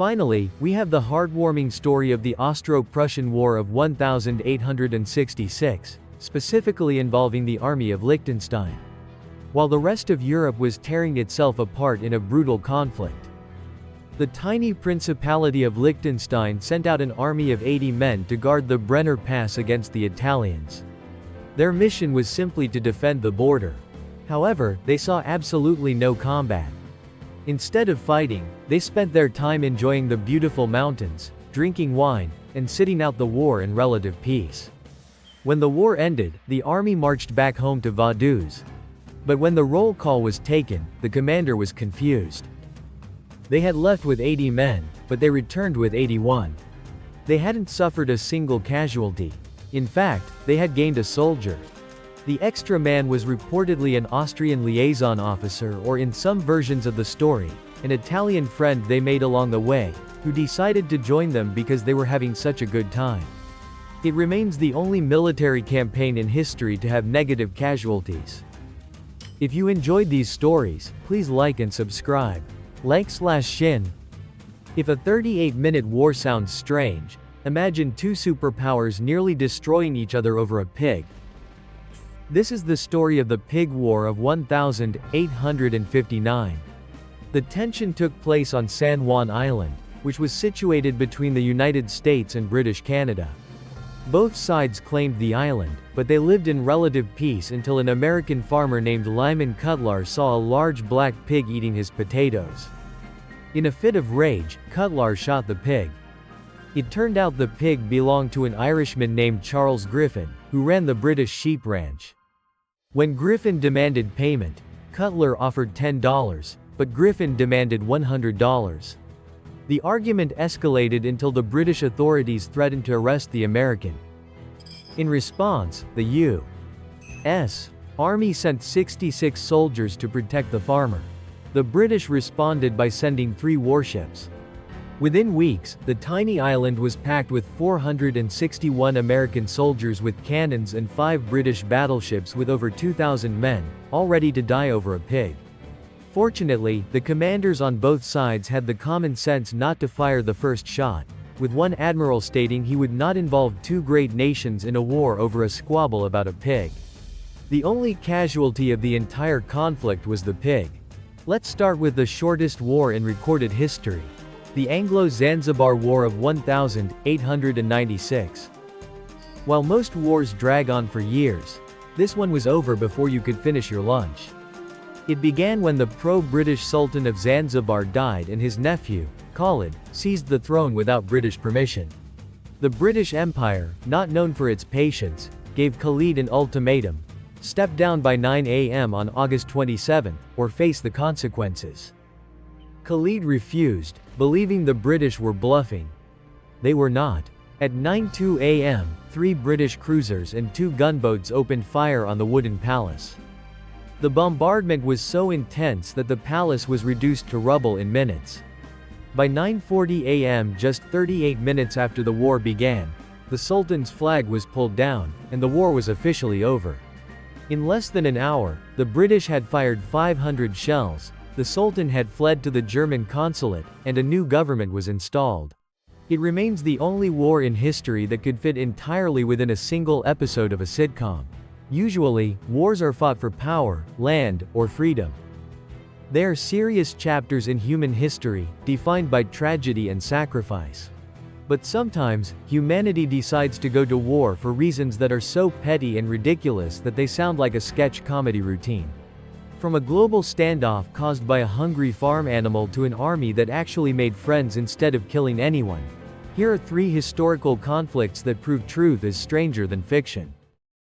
Finally, we have the heartwarming story of the Austro-Prussian War of 1866, specifically involving the army of Liechtenstein. While the rest of Europe was tearing itself apart in a brutal conflict, the tiny Principality of Liechtenstein sent out an army of 80 men to guard the Brenner Pass against the Italians. Their mission was simply to defend the border. However, they saw absolutely no combat. Instead of fighting, they spent their time enjoying the beautiful mountains, drinking wine, and sitting out the war in relative peace. When the war ended, the army marched back home to Vaduz. But when the roll call was taken, the commander was confused. They had left with 80 men, but they returned with 81. They hadn't suffered a single casualty. In fact, they had gained a soldier. The extra man was reportedly an Austrian liaison officer, or in some versions of the story, an Italian friend they made along the way, who decided to join them because they were having such a good time. It remains the only military campaign in history to have negative casualties. If you enjoyed these stories, please like and subscribe. 𝐿/Shin. If a 38-minute war sounds strange, imagine two superpowers nearly destroying each other over a pig. This is the story of the Pig War of 1859. The tension took place on San Juan Island, which was situated between the United States and British Canada. Both sides claimed the island, but they lived in relative peace until an American farmer named Lyman Cutlar saw a large black pig eating his potatoes. In a fit of rage, Cutlar shot the pig. It turned out the pig belonged to an Irishman named Charles Griffin, who ran the British sheep ranch. When Griffin demanded payment, Cutlar offered $10, but Griffin demanded $100. The argument escalated until the British authorities threatened to arrest the American. In response, the U.S. Army sent 66 soldiers to protect the farmer. The British responded by sending 3 warships. Within weeks, the tiny island was packed with 461 American soldiers with cannons and 5 British battleships with over 2,000 men, all ready to die over a pig. Fortunately, the commanders on both sides had the common sense not to fire the first shot, with one admiral stating he would not involve two great nations in a war over a squabble about a pig. The only casualty of the entire conflict was the pig. Let's start with the shortest war in recorded history. The Anglo-Zanzibar War of 1896. While most wars drag on for years, this one was over before you could finish your lunch. It began when the pro-British Sultan of Zanzibar died and his nephew, Khalid, seized the throne without British permission. The British Empire, not known for its patience, gave Khalid an ultimatum: step down by 9 a.m. on August 27, or face the consequences. Khalid refused, believing the British were bluffing. They were not. At 9:02 a.m., 3 British cruisers and 2 gunboats opened fire on the wooden palace. The bombardment was so intense that the palace was reduced to rubble in minutes. By 9:40 a.m., just 38 minutes after the war began, the Sultan's flag was pulled down, and the war was officially over. In less than an hour, the British had fired 500 shells, the Sultan had fled to the German consulate, and a new government was installed. It remains the only war in history that could fit entirely within a single episode of a sitcom. Usually, wars are fought for power, land, or freedom. They are serious chapters in human history, defined by tragedy and sacrifice. But sometimes, humanity decides to go to war for reasons that are so petty and ridiculous that they sound like a sketch comedy routine. From a global standoff caused by a hungry farm animal to an army that actually made friends instead of killing anyone. Here are 3 historical conflicts that prove truth is stranger than fiction.